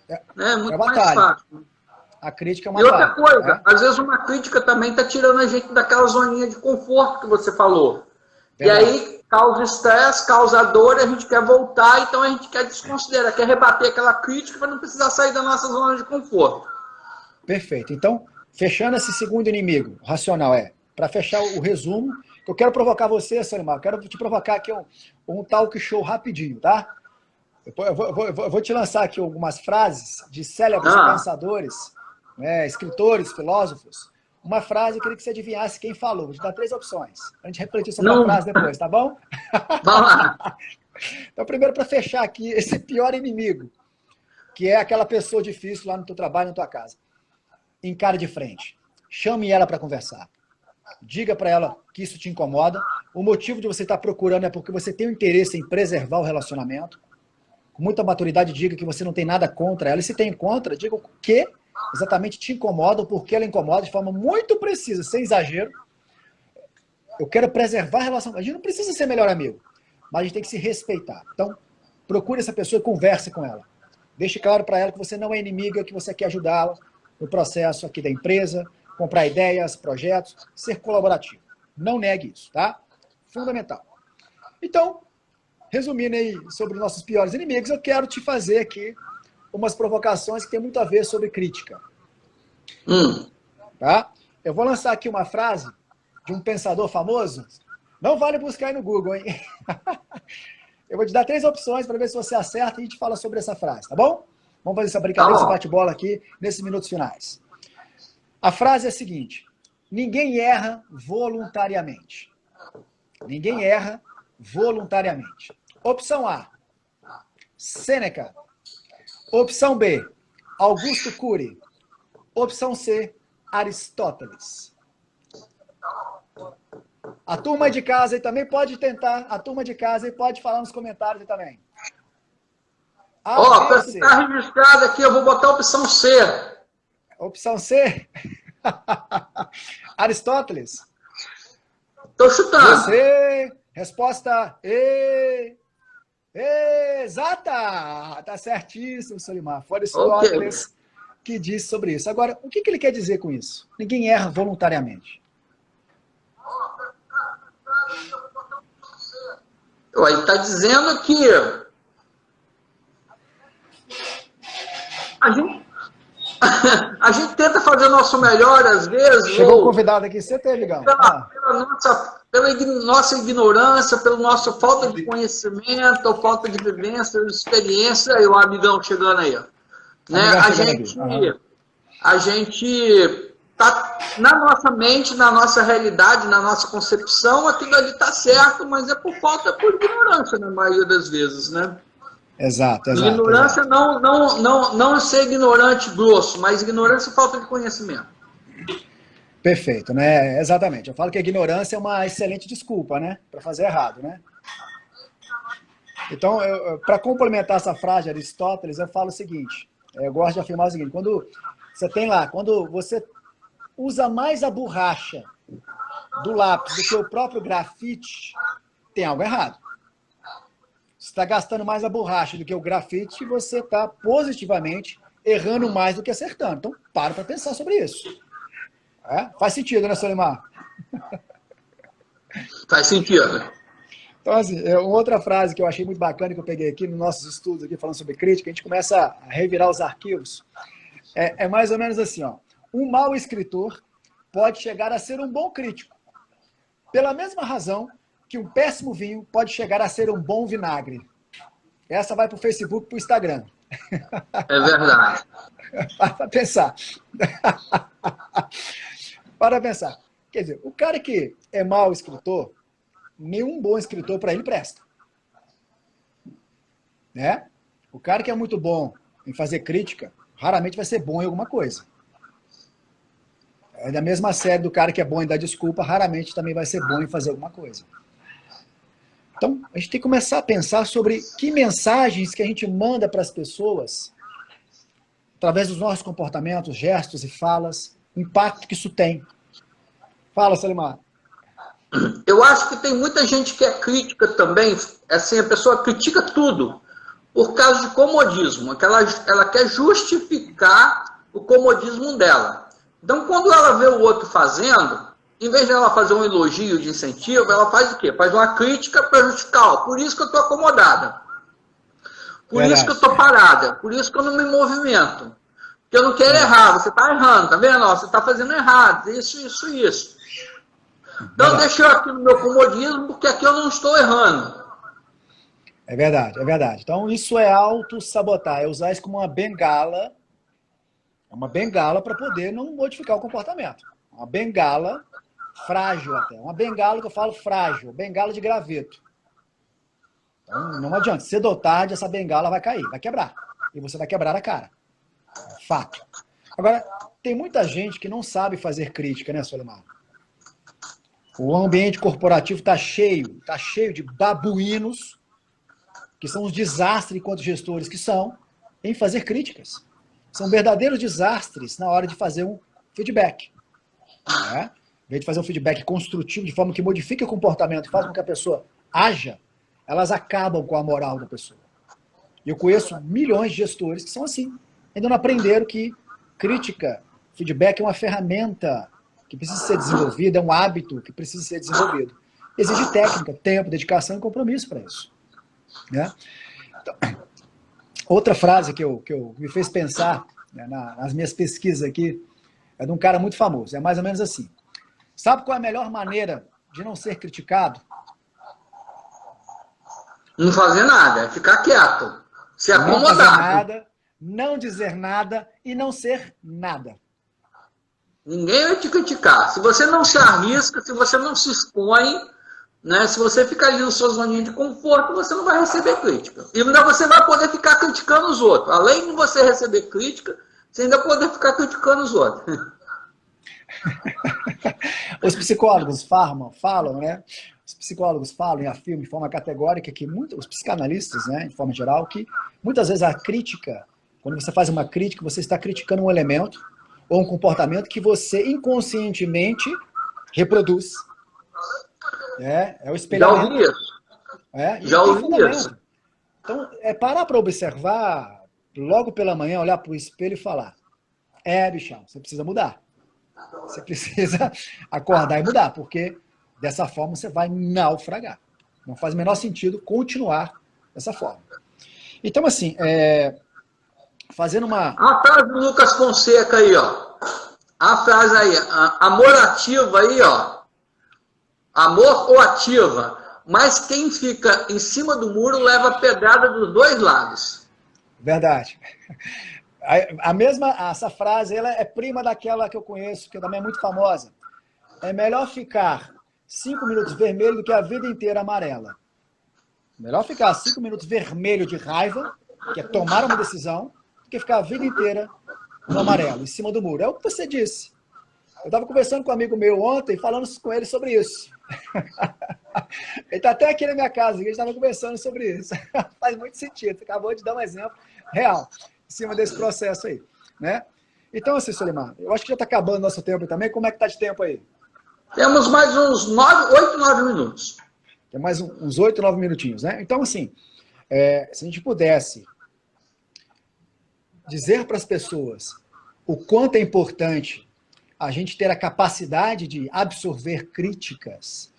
É muito mais fácil. A crítica é uma E outra coisa, às vezes uma crítica também está tirando a gente daquela zoninha de conforto que você falou. Verdade. E aí causa estresse, causa dor, a gente quer voltar, então a gente quer desconsiderar, quer rebater aquela crítica para não precisar sair da nossa zona de conforto. Perfeito. Então, fechando esse segundo inimigo, racional para fechar o resumo, eu quero provocar você, Solimar, eu quero te provocar aqui um talk show rapidinho, tá? Eu vou te lançar aqui algumas frases de célebres pensadores, escritores, filósofos. Uma frase, eu queria que você adivinhasse quem falou. Vou te dar 3 opções. A gente refletir sobre a frase depois, tá bom? Vamos lá. Então, primeiro, para fechar aqui, esse pior inimigo, que é aquela pessoa difícil lá no teu trabalho, na tua casa. Encare de frente. Chame ela para conversar. Diga para ela que isso te incomoda. O motivo de você estar procurando é porque você tem um interesse em preservar o relacionamento. Com muita maturidade, diga que você não tem nada contra ela. E se tem contra, diga o que exatamente te incomoda, ou por que ela incomoda, de forma muito precisa, sem exagero. Eu quero preservar a relação. A gente não precisa ser melhor amigo, mas a gente tem que se respeitar. Então, procure essa pessoa e converse com ela. Deixe claro para ela que você não é inimiga, que você quer ajudá-la no processo aqui da empresa, comprar ideias, projetos, ser colaborativo. Não negue isso, tá? Fundamental. Então, resumindo aí sobre os nossos piores inimigos, eu quero te fazer aqui umas provocações que tem muito a ver sobre crítica. Tá? Eu vou lançar aqui uma frase de um pensador famoso. Não vale buscar aí no Google, hein? Eu vou te dar 3 opções para ver se você acerta e a gente fala sobre essa frase, tá bom? Vamos fazer essa brincadeira, esse bate-bola aqui, nesses minutos finais. A frase é a seguinte: ninguém erra voluntariamente. Ninguém erra voluntariamente. Opção A, Sêneca. Opção B, Augusto Cury. Opção C, Aristóteles. A turma de casa aí também pode tentar, a turma de casa aí pode falar nos comentários aí também. Para ficar registrado aqui, eu vou botar a opção C. Opção C? Aristóteles? Estou chutando. Você, resposta exata! Tá certíssimo, Solimar. Foi Aristóteles que disse sobre isso. Agora, o que ele quer dizer com isso? Ninguém erra voluntariamente. Ele está dizendo que a gente tenta fazer o nosso melhor, às vezes. Chegou o convidado aqui, você teve, Ligão. Pela nossa ignorância, pela nossa falta de conhecimento, falta de vivência, de experiência. E o amigão chegando aí. Né? A gente tá na nossa mente, na nossa realidade, na nossa concepção, aquilo ali está certo, mas é por ignorância, na maioria das vezes, né? Exato. Ignorância não ser ignorante grosso, mas ignorância e falta de conhecimento. Perfeito, né? Exatamente. Eu falo que a ignorância é uma excelente desculpa, né? Para fazer errado, né? Então, para complementar essa frase de Aristóteles, eu falo o seguinte, eu gosto de afirmar o seguinte: quando você usa mais a borracha do lápis do que o próprio grafite, tem algo errado. Se está gastando mais a borracha do que o grafite, você está positivamente errando mais do que acertando. Então, para pensar sobre isso. Faz sentido, né, Solimar? Faz sentido. Então, assim, uma outra frase que eu achei muito bacana, que eu peguei aqui nos nossos estudos, aqui falando sobre crítica, a gente começa a revirar os arquivos. É mais ou menos assim, ó. Um mau escritor pode chegar a ser um bom crítico, pela mesma razão que um péssimo vinho pode chegar a ser um bom vinagre. Essa vai para o Facebook e para o Instagram. É verdade. Para pensar. Para pensar. Quer dizer, o cara que é mau escritor, nenhum bom escritor para ele presta. Né? O cara que é muito bom em fazer crítica, raramente vai ser bom em alguma coisa. É da mesma série do cara que é bom em dar desculpa, raramente também vai ser bom em fazer alguma coisa. Então, a gente tem que começar a pensar sobre que mensagens que a gente manda para as pessoas, através dos nossos comportamentos, gestos e falas, o impacto que isso tem. Fala, Salimar. Eu acho que tem muita gente que é crítica também, assim, a pessoa critica tudo por causa de comodismo, que ela quer justificar o comodismo dela. Então, quando ela vê o outro fazendo, em vez de ela fazer um elogio de incentivo, ela faz o quê? Faz uma crítica para justificar. Ó, por isso que eu estou acomodada. Por isso que eu estou parada. Por isso que eu não me movimento. Porque eu não quero errar. Você está errando, tá vendo? Ó, você está fazendo errado. Isso. Então, deixa eu aqui no meu comodismo, porque aqui eu não estou errando. É verdade, é verdade. Então, isso é auto-sabotar. É usar isso como uma bengala. É uma bengala para poder não modificar o comportamento. Uma bengala frágil até. Uma bengala que eu falo frágil. Bengala de graveto. Então, não adianta. Cedo ou tarde, essa bengala vai cair, vai quebrar. E você vai quebrar a cara. É fato. Agora, tem muita gente que não sabe fazer crítica, né, Solimar? O ambiente corporativo está cheio de babuínos, que são os desastres enquanto gestores que são, em fazer críticas. São verdadeiros desastres na hora de fazer um feedback. Né? Em vez de fazer um feedback construtivo, de forma que modifique o comportamento e faça com que a pessoa haja, elas acabam com a moral da pessoa. E eu conheço milhões de gestores que são assim. Ainda não aprenderam que crítica, feedback é uma ferramenta que precisa ser desenvolvida, é um hábito que precisa ser desenvolvido. Exige técnica, tempo, dedicação e compromisso para isso. Né? Então, outra frase que me fez pensar, né, nas minhas pesquisas aqui, é de um cara muito famoso. É mais ou menos assim. Sabe qual é a melhor maneira de não ser criticado? Não fazer nada, é ficar quieto. Se acomodar. Não fazer nada, não dizer nada e não ser nada. Ninguém vai te criticar. Se você não se arrisca, se você não se expõe, né, se você ficar ali na sua zoninha de conforto, você não vai receber crítica. E ainda você vai poder ficar criticando os outros. Além de você receber crítica, você ainda poder ficar criticando os outros. Os psicólogos falam, né? Os psicólogos falam e afirmam de forma categórica que os psicanalistas, né, de forma geral, que muitas vezes a crítica, quando você faz uma crítica, você está criticando um elemento ou um comportamento que você inconscientemente reproduz. É o espelhamento. Já ouvi isso. Já ouvi isso. Então, é parar para observar logo pela manhã, olhar para o espelho e falar: bichão, você precisa mudar. Você precisa acordar e mudar, porque dessa forma você vai naufragar. Não faz o menor sentido continuar dessa forma. Então, assim, fazendo uma... A frase do Lucas Fonseca aí, ó. A frase aí, amor ativa aí, ó. Amor ou ativa. Mas quem fica em cima do muro leva pedrada dos dois lados. Verdade. Essa frase, ela é prima daquela que eu conheço, que também é muito famosa. É melhor ficar 5 minutos vermelho do que a vida inteira amarela. Melhor ficar 5 minutos vermelho de raiva, que é tomar uma decisão, do que ficar a vida inteira no amarelo, em cima do muro. É o que você disse. Eu estava conversando com um amigo meu ontem, falando com ele sobre isso. Ele está até aqui na minha casa, a gente estava conversando sobre isso. Faz muito sentido. Você acabou de dar um exemplo real em cima desse processo aí, né? Então, assim, Solimar, eu acho que já está acabando nosso tempo também. Como é que está de tempo aí? Temos mais uns 8, 9 minutos. Tem mais uns 8, 9 minutinhos, né? Então, assim, se a gente pudesse dizer para as pessoas o quanto é importante a gente ter a capacidade de absorver críticas,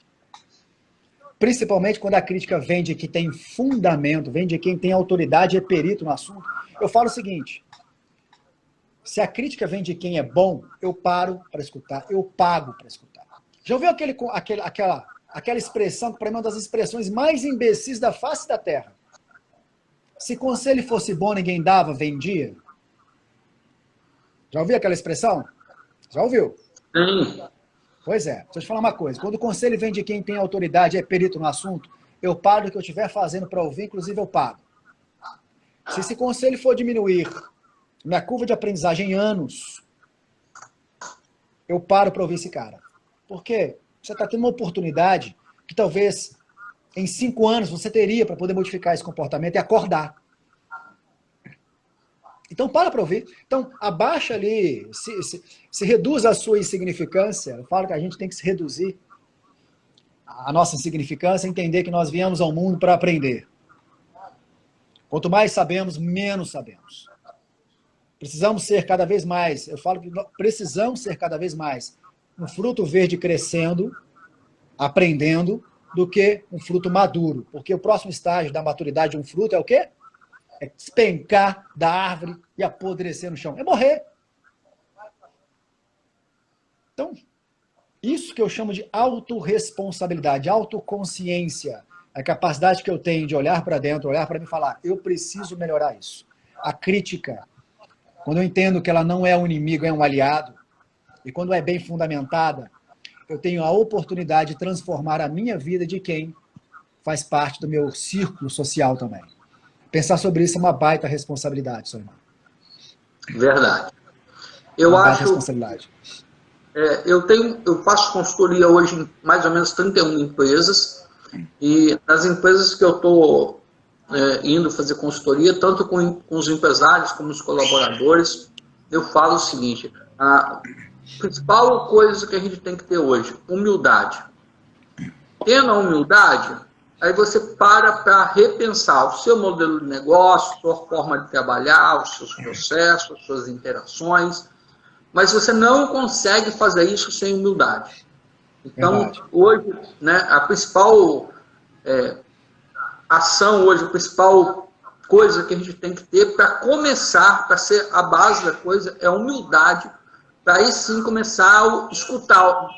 principalmente quando a crítica vem de quem tem fundamento, vem de quem tem autoridade e é perito no assunto, eu falo o seguinte: se a crítica vem de quem é bom, eu paro para escutar, eu pago para escutar. Já ouviu aquela expressão, que para mim é uma das expressões mais imbecis da face da Terra? Se conselho fosse bom, ninguém dava, vendia? Já ouviu aquela expressão? Já ouviu? Sim. Pois é. Deixa eu te falar uma coisa. Quando o conselho vem de quem tem autoridade e é perito no assunto, eu pago o que eu estiver fazendo para ouvir, inclusive eu pago. Se esse conselho for diminuir minha curva de aprendizagem em anos, eu paro para ouvir esse cara. Por quê? Você está tendo uma oportunidade que talvez em 5 anos você teria para poder modificar esse comportamento e acordar. Então, para ouvir. Então, abaixa ali, se reduz a sua insignificância. Eu falo que a gente tem que se reduzir a nossa insignificância, entender que nós viemos ao mundo para aprender. Quanto mais sabemos, menos sabemos. Precisamos ser cada vez mais, eu falo que precisamos ser cada vez mais um fruto verde crescendo, aprendendo, do que um fruto maduro. Porque o próximo estágio da maturidade de um fruto é o quê? É despencar da árvore e apodrecer no chão. É morrer. Então, isso que eu chamo de autorresponsabilidade, autoconsciência. A capacidade que eu tenho de olhar para dentro, olhar para mim e falar, eu preciso melhorar isso. A crítica, quando eu entendo que ela não é um inimigo, é um aliado, e quando é bem fundamentada, eu tenho a oportunidade de transformar a minha vida de quem faz parte do meu círculo social também. Pensar sobre isso é uma baita responsabilidade, seu irmão. Verdade. Eu uma baita acho. Responsabilidade. Eu faço consultoria hoje em mais ou menos 31 empresas, e nas empresas que eu estou indo fazer consultoria, tanto com os empresários como os colaboradores, eu falo o seguinte: a principal coisa que a gente tem que ter hoje, humildade. Tendo a humildade, aí você para repensar o seu modelo de negócio, a sua forma de trabalhar, os seus processos, as suas interações, mas você não consegue fazer isso sem humildade. Então, verdade. Hoje, né, a principal ação hoje, a principal coisa que a gente tem que ter para começar, para ser a base da coisa, é a humildade, para aí sim começar a escutar.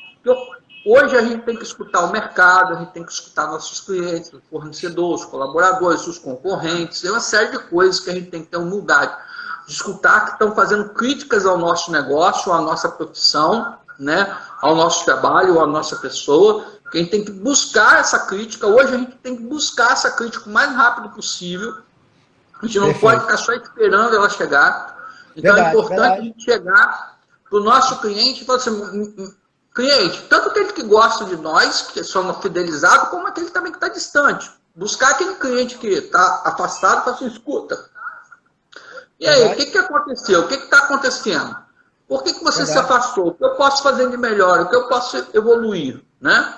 Hoje a gente tem que escutar o mercado, a gente tem que escutar nossos clientes, os fornecedores, os colaboradores, os concorrentes, é uma série de coisas que a gente tem que ter humildade de escutar, que estão fazendo críticas ao nosso negócio, à nossa profissão, né, ao nosso trabalho, à nossa pessoa, que a gente tem que buscar essa crítica. Hoje a gente tem que buscar essa crítica o mais rápido possível, a gente não pode ficar só esperando ela chegar. Então é importante a gente chegar para o nosso cliente e falar assim, cliente, tanto aquele que gosta de nós, que somos fidelizados, como aquele também que está distante. Buscar aquele cliente que está afastado e falar assim, escuta, e aí, o que aconteceu? O que está acontecendo? Por que você se afastou? O que eu posso fazer de melhor? O que eu posso evoluir? Né?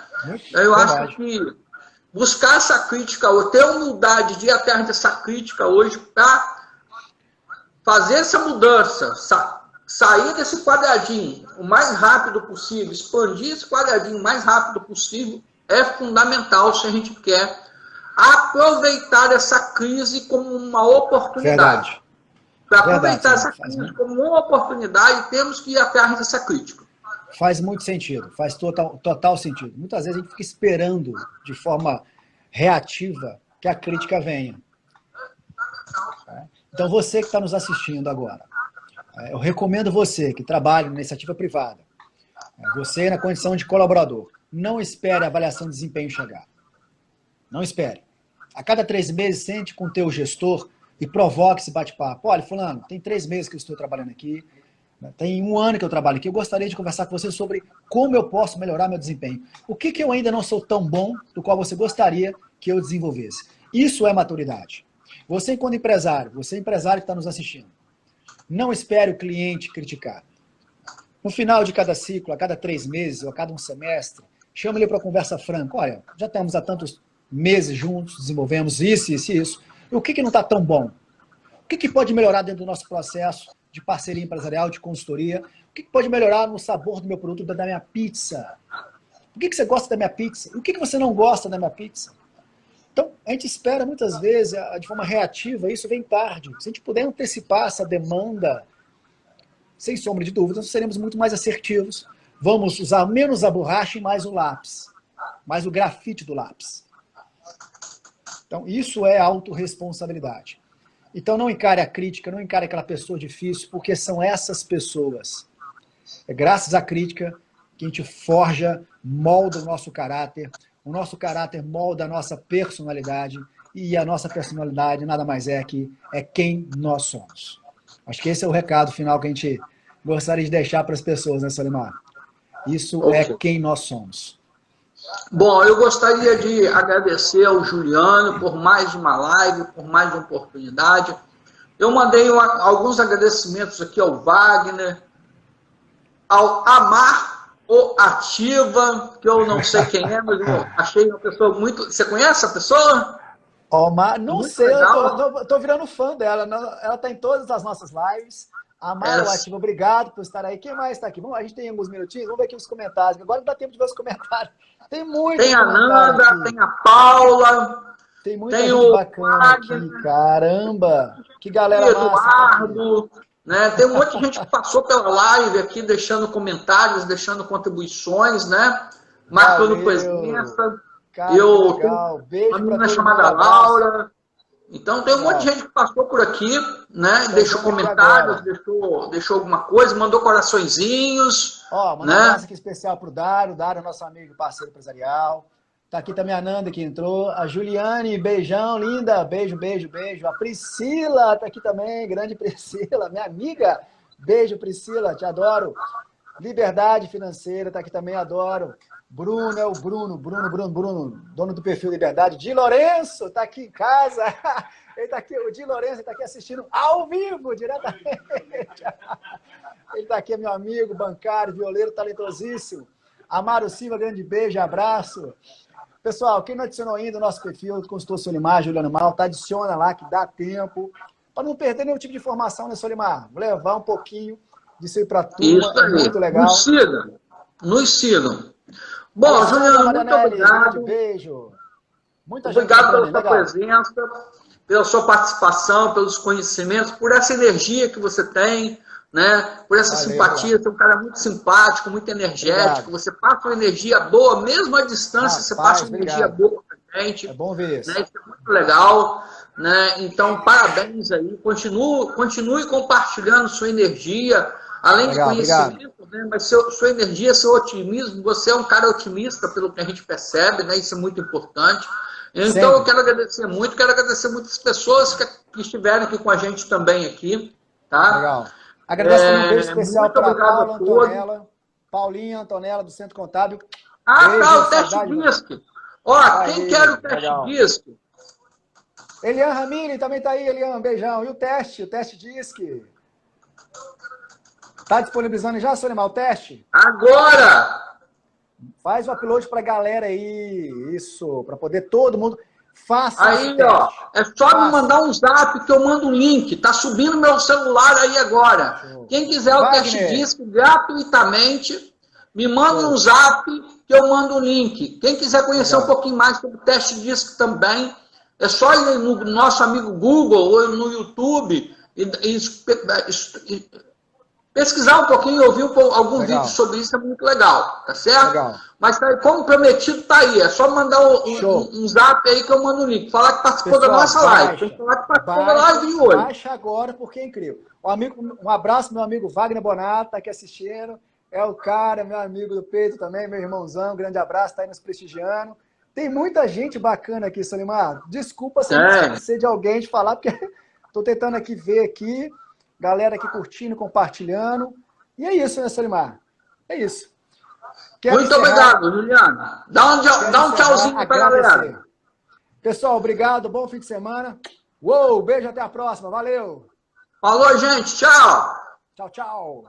Eu acho que buscar essa crítica, ou ter humildade de ir atrás dessa crítica hoje para fazer essa mudança, sair desse quadradinho o mais rápido possível, expandir esse quadradinho o mais rápido possível, é fundamental se a gente quer aproveitar essa crise como uma oportunidade. Para aproveitar essa crise como uma oportunidade, temos que ir atrás dessa crítica. Faz muito sentido, faz total sentido. Muitas vezes a gente fica esperando de forma reativa que a crítica venha. Então você que está nos assistindo agora, eu recomendo você que trabalha na iniciativa privada, você na condição de colaborador, não espere a avaliação de desempenho chegar. Não espere. A cada 3 meses, sente com o teu gestor e provoque esse bate-papo. Olha, fulano, tem 3 meses que eu estou trabalhando aqui, tem 1 ano que eu trabalho aqui, eu gostaria de conversar com você sobre como eu posso melhorar meu desempenho. O que eu ainda não sou tão bom, do qual você gostaria que eu desenvolvesse. Isso é maturidade. Você, enquanto empresário, você empresário que está nos assistindo, não espere o cliente criticar. No final de cada ciclo, a cada 3 meses ou a cada 1 semestre, chama ele para conversa franca. Olha, já estamos há tantos meses juntos, desenvolvemos isso, isso e isso. E o que não está tão bom? O que pode melhorar dentro do nosso processo de parceria empresarial, de consultoria? O que pode melhorar no sabor do meu produto, da minha pizza? Por que você gosta da minha pizza? E o que você não gosta da minha pizza? Então, a gente espera muitas vezes de forma reativa, isso vem tarde. Se a gente puder antecipar essa demanda, sem sombra de dúvida, nós seremos muito mais assertivos. Vamos usar menos a borracha e mais o lápis, mais o grafite do lápis. Então, isso é autorresponsabilidade. Então, não encare a crítica, não encare aquela pessoa difícil, porque são essas pessoas. É graças à crítica que a gente forja, molda o nosso caráter molda a nossa personalidade, e a nossa personalidade nada mais é que quem nós somos. Acho que esse é o recado final que a gente gostaria de deixar para as pessoas, né, Solimar? Isso é quem nós somos. Bom, eu gostaria de agradecer ao Juliano por mais uma live, por mais uma oportunidade. Eu mandei alguns agradecimentos aqui ao Wagner, ao Amar ou Ativa, que eu não sei quem é, mas eu achei uma pessoa muito... Você conhece a pessoa? Omar, não muito sei, eu tô virando fã dela. Ela está em todas as nossas lives. Amar ou Ativa, obrigado por estar aí. Quem mais está aqui? Bom, a gente tem alguns minutinhos, vamos ver aqui os comentários. Agora não dá tempo de ver os comentários. Tem muito. Tem a Nanda, aqui. Tem a Paula. Tem muita gente bacana aqui. Caramba! Que galera Eduardo, massa. Né? Tem um monte de gente que passou pela live aqui, deixando comentários, deixando contribuições, né? Marcando presença. Eu tenho uma menina chamada Laura. Então tem um monte de gente que passou por aqui, né? Deixou comentários, deixou alguma coisa, mandou coraçõezinhos. Ó, mandou um abraço aqui especial pro Dário. O Dário é nosso amigo e parceiro empresarial. Tá aqui também a Nanda que entrou. A Juliane, beijão, linda. Beijo, beijo, beijo. A Priscila tá aqui também. Grande Priscila, minha amiga. Beijo, Priscila, te adoro. Liberdade Financeira tá aqui também, adoro. Bruno, é o Bruno, dono do perfil Liberdade. Di Lourenço tá aqui em casa. Ele tá aqui, o Di Lourenço tá aqui assistindo ao vivo, diretamente. Ele tá aqui, meu amigo, bancário, violeiro, talentosíssimo. Amaro Silva, grande beijo, abraço. Pessoal, quem não adicionou ainda o nosso perfil do consultor Solimar, Juliano Malta, adiciona lá que dá tempo, para não perder nenhum tipo de informação, né, Solimar? Vou levar um pouquinho disso aí para a turma, isso aí. Muito legal. Nos sigam. Bom, Juliano, muito obrigado. Beijo. Obrigado pela sua presença, pela sua participação, pelos conhecimentos, por essa energia que você tem, né? Por essa simpatia. Você é um cara muito simpático, muito energético. Você passa uma energia boa, mesmo à distância, você passa uma energia boa pra gente. É bom ver isso. Né? Isso é muito legal. Né? Então, parabéns aí. Continue compartilhando sua energia, além de conhecimento, né? Mas sua energia, seu otimismo. Você é um cara otimista, pelo que a gente percebe, né? Isso é muito importante. Então, eu quero agradecer muitas pessoas que estiveram aqui com a gente também aqui. Tá? Legal. Agradeço um beijo especial para a Paula Antonella, Paulinha Antonella, do Centro Contábil. Tá, o teste disc. Ó, quem quer o teste disc? Elian Ramírez também tá aí, Elian, beijão. E o teste disc? Tá disponibilizando já, Solimar, o teste? Agora! Faz o upload pra galera aí, isso, para poder todo mundo... Faça aí, ó, é só me mandar um zap que eu mando um link. Tá subindo meu celular aí agora. Show. Quem quiser o teste disc gratuitamente, me manda um zap que eu mando um link. Quem quiser conhecer um pouquinho mais sobre o teste disc também, é só ir no nosso amigo Google ou no YouTube e pesquisar um pouquinho e ouvir algum vídeo sobre isso, é muito legal, tá certo? Mas tá aí, como prometido, tá aí. É só mandar um zap aí que eu mando o link. Falar que participou da nossa live. Tem que falar que participou da live de hoje. Baixa agora, porque é incrível. Um abraço, meu amigo Wagner Bonato, tá aqui assistindo. É o cara, meu amigo do peito também, meu irmãozão. Grande abraço, tá aí nos prestigiando. Tem muita gente bacana aqui, Solimar. Desculpa se eu esquecer de alguém de falar, porque tô tentando aqui ver aqui. Galera aqui curtindo, compartilhando. E é isso, né, Solimar? É isso. Muito obrigado, Juliano. Dá um tchauzinho pra galera. Pessoal, obrigado. Bom fim de semana. Uou, beijo, até a próxima. Valeu. Falou, gente. Tchau. Tchau, tchau.